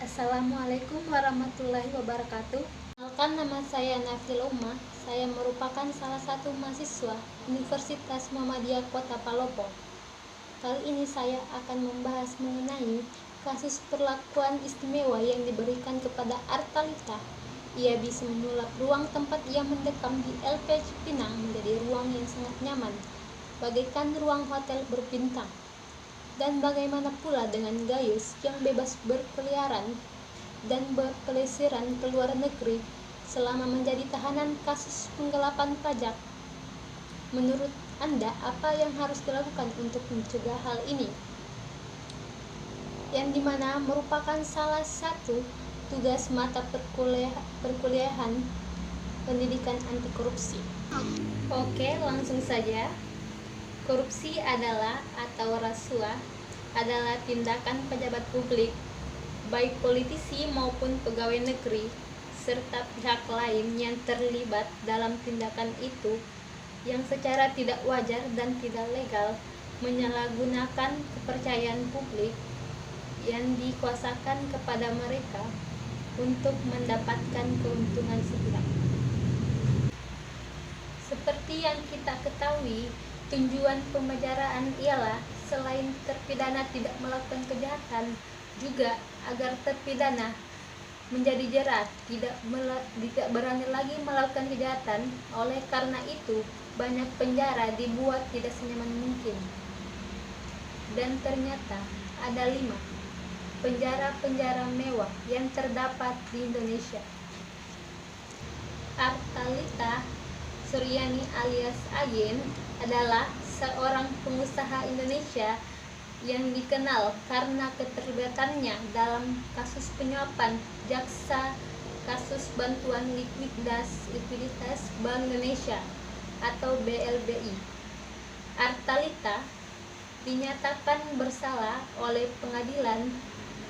Assalamualaikum warahmatullahi wabarakatuh. Perkenalkan, nama saya Nafil Umma. Saya merupakan salah satu mahasiswa Universitas Muhammadiyah Kota Palopo. Kali ini saya akan membahas mengenai kasus perlakuan istimewa yang diberikan kepada Artalita. Ia bisa menyulap ruang tempat ia mendekam di LP Cipinang menjadi ruang yang sangat nyaman, bagaikan ruang hotel berbintang. Dan bagaimana pula dengan Gayus yang bebas berkeliaran dan berpelesiran ke luar negeri selama menjadi tahanan kasus penggelapan pajak? Menurut Anda, apa yang harus dilakukan untuk mencegah hal ini? Yang dimana merupakan salah satu tugas mata perkuliahan pendidikan anti korupsi. Oke, langsung saja. Korupsi adalah atau rasuah adalah tindakan pejabat publik, baik politisi maupun pegawai negeri, serta pihak lain yang terlibat dalam tindakan itu yang secara tidak wajar dan tidak legal menyalahgunakan kepercayaan publik yang dikuasakan kepada mereka untuk mendapatkan keuntungan sepihak. Seperti yang kita ketahui, tujuan pembicaraan ialah selain terpidana tidak melakukan kejahatan, juga agar terpidana menjadi jerah, tidak berani lagi melakukan kejahatan. Oleh karena itu, banyak penjara dibuat tidak senyaman mungkin. Dan ternyata ada 5 penjara-penjara mewah yang terdapat di Indonesia. Artalita Suryani alias Ayen adalah seorang pengusaha Indonesia yang dikenal karena keterlibatannya dalam kasus penyuapan jaksa kasus bantuan likuiditas Bank Indonesia atau BLBI. Artalita dinyatakan bersalah oleh Pengadilan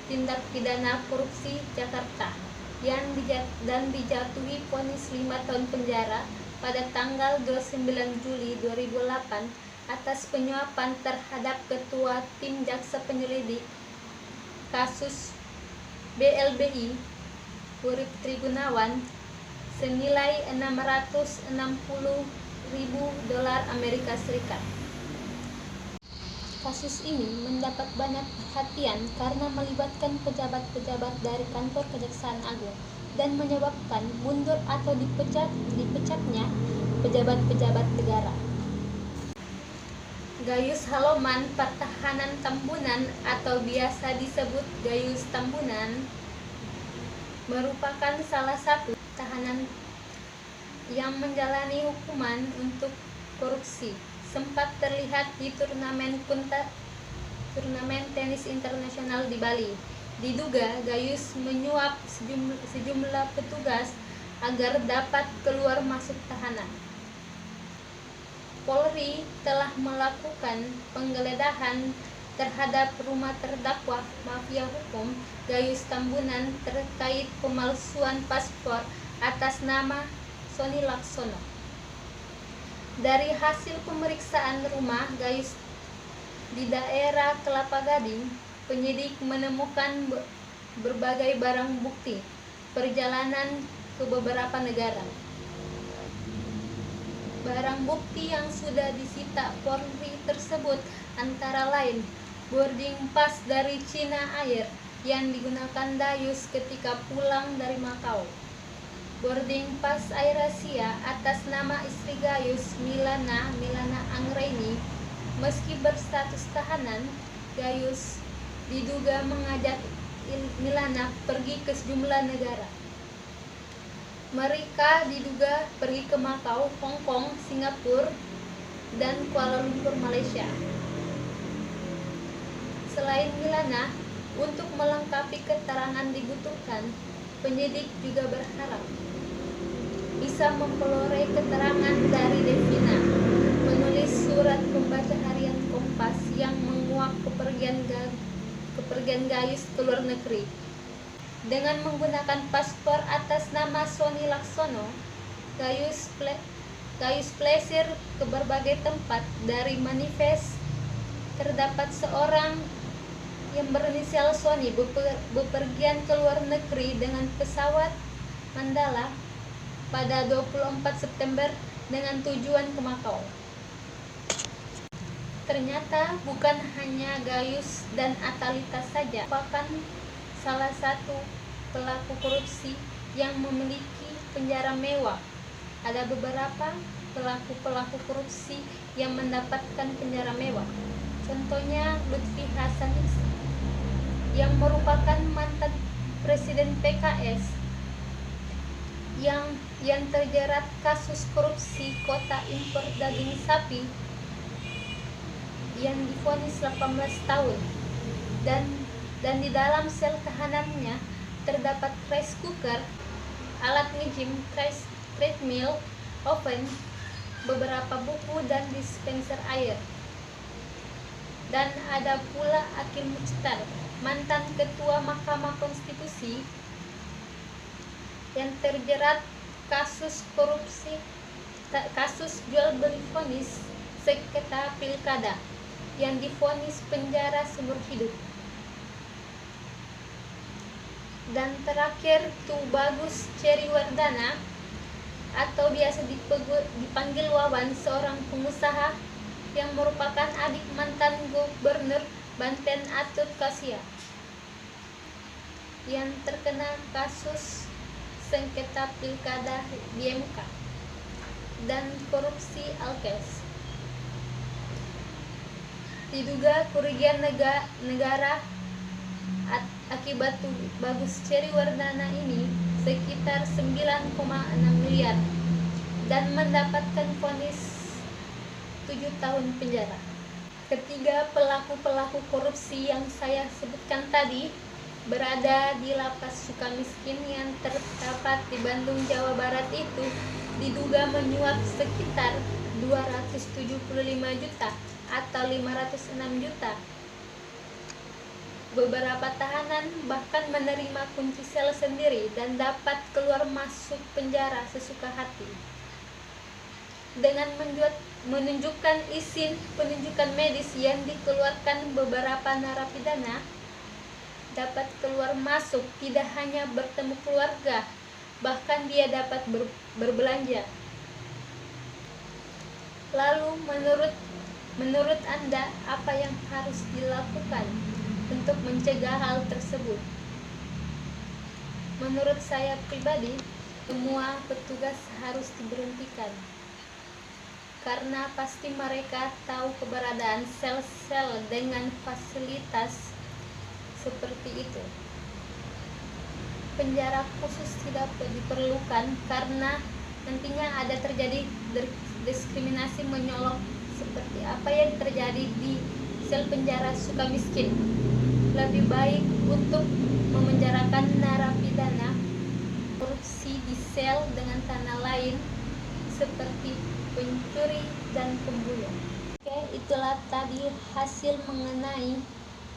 Tindak Pidana Korupsi Jakarta dan dijatuhi vonis 5 tahun penjara pada tanggal 29 Juli 2008 atas penyuapan terhadap Ketua Tim Jaksa Penyelidik kasus BLBI Urip Trigunawan senilai $660.000 Amerika Serikat. Kasus ini mendapat banyak perhatian karena melibatkan pejabat-pejabat dari kantor Kejaksaan Agung dan menyebabkan mundur atau dipecatnya pejabat-pejabat negara. Gayus Haloman Pertahanan Tambunan atau biasa disebut Gayus Tambunan merupakan salah satu tahanan yang menjalani hukuman untuk korupsi. Sempat terlihat di turnamen tenis internasional di Bali. Diduga Gayus menyuap sejumlah petugas agar dapat keluar masuk tahanan. Polri telah melakukan penggeledahan terhadap rumah terdakwa mafia hukum Gayus Tambunan terkait pemalsuan paspor atas nama Sony Laksono. Dari hasil pemeriksaan rumah Gayus di daerah Kelapa Gading, penyidik menemukan berbagai barang bukti perjalanan ke beberapa negara. Barang bukti yang sudah disita Polri tersebut antara lain boarding pass dari Cina Air yang digunakan Gayus ketika pulang dari Makau, boarding pass AirAsia atas nama istri Gayus, Milana Anggraini. Meski berstatus tahanan, Gayus diduga mengajak Milana pergi ke sejumlah negara. Mereka diduga pergi ke Makau, Hong Kong, Singapura, dan Kuala Lumpur, Malaysia. Selain Milana, untuk melengkapi keterangan dibutuhkan, penyidik juga berharap bisa memperoleh keterangan dari Devina, menulis surat pembaca harian Kompas yang menguak kepergian Gayus ke luar negeri. Dengan menggunakan paspor atas nama Sony Laksono, Gayus plesir ke berbagai tempat. Dari manifest terdapat seorang yang berinisial Sony bepergian ke luar negeri dengan pesawat Mandala pada 24 September dengan tujuan ke Makau. Ternyata bukan hanya Gayus dan Atalita saja merupakan salah satu pelaku korupsi yang memiliki penjara mewah. Ada beberapa pelaku korupsi yang mendapatkan penjara mewah. Contohnya Lutfi Hasan yang merupakan mantan presiden PKS yang terjerat kasus korupsi kota impor daging sapi yang divonis 18 tahun, dan di dalam sel tahanannya terdapat rice cooker, alat ngejim, treadmill, oven, beberapa buku dan dispenser air. Dan ada pula Akil Muchtar, mantan ketua Mahkamah Konstitusi yang terjerat kasus korupsi, kasus jual beli vonis sengketa pilkada yang divonis penjara seumur hidup. Dan terakhir Tubagus Ceriwardana atau biasa dipanggil Wawan, seorang pengusaha yang merupakan adik mantan Gubernur Banten Atut Kasia yang terkena kasus sengketa pilkada di MK dan korupsi Alkes. Diduga kerugian negara akibat Bagus Ceriwardana ini sekitar 9,6 miliar dan mendapatkan vonis 7 tahun penjara. Ketiga pelaku korupsi yang saya sebutkan tadi berada di lapas Sukamiskin yang terdapat di Bandung, Jawa Barat itu diduga menyuap sekitar 275 juta atau 506 juta. Beberapa tahanan bahkan menerima kunci sel sendiri dan dapat keluar masuk penjara sesuka hati. Dengan menunjukkan izin penunjukan medis yang dikeluarkan beberapa narapidana, dapat keluar masuk, tidak hanya bertemu keluarga, bahkan dia dapat berbelanja. Lalu menurut Anda apa yang harus dilakukan untuk mencegah hal tersebut? Menurut saya pribadi, semua petugas harus diberhentikan, karena pasti mereka tahu keberadaan sel-sel dengan fasilitas seperti itu. Penjara khusus tidak diperlukan karena nantinya ada terjadi diskriminasi menyolok seperti apa yang terjadi di sel penjara Sukamiskin. Lebih baik untuk memenjarakan narapidana korupsi di sel dengan tanah lain seperti pencuri dan pembunuh. Oke, itulah tadi hasil mengenai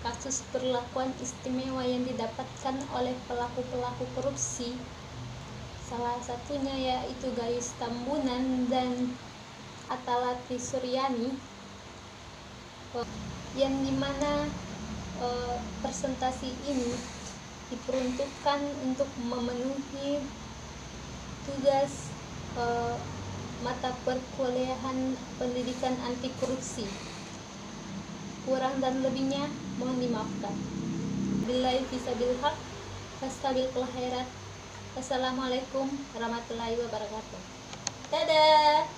kasus perlakuan istimewa yang didapatkan oleh pelaku korupsi. Salah satunya yaitu Gayus Tambunan dan Atalati Suryani, yang dimana presentasi ini diperuntukkan untuk memenuhi tugas mata perkuliahan pendidikan anti korupsi. Kurang dan lebihnya mohon dimaafkan. Billahi fisabil haq, fastabil khairat. Wassalamualaikum warahmatullahi wabarakatuh. Dadah.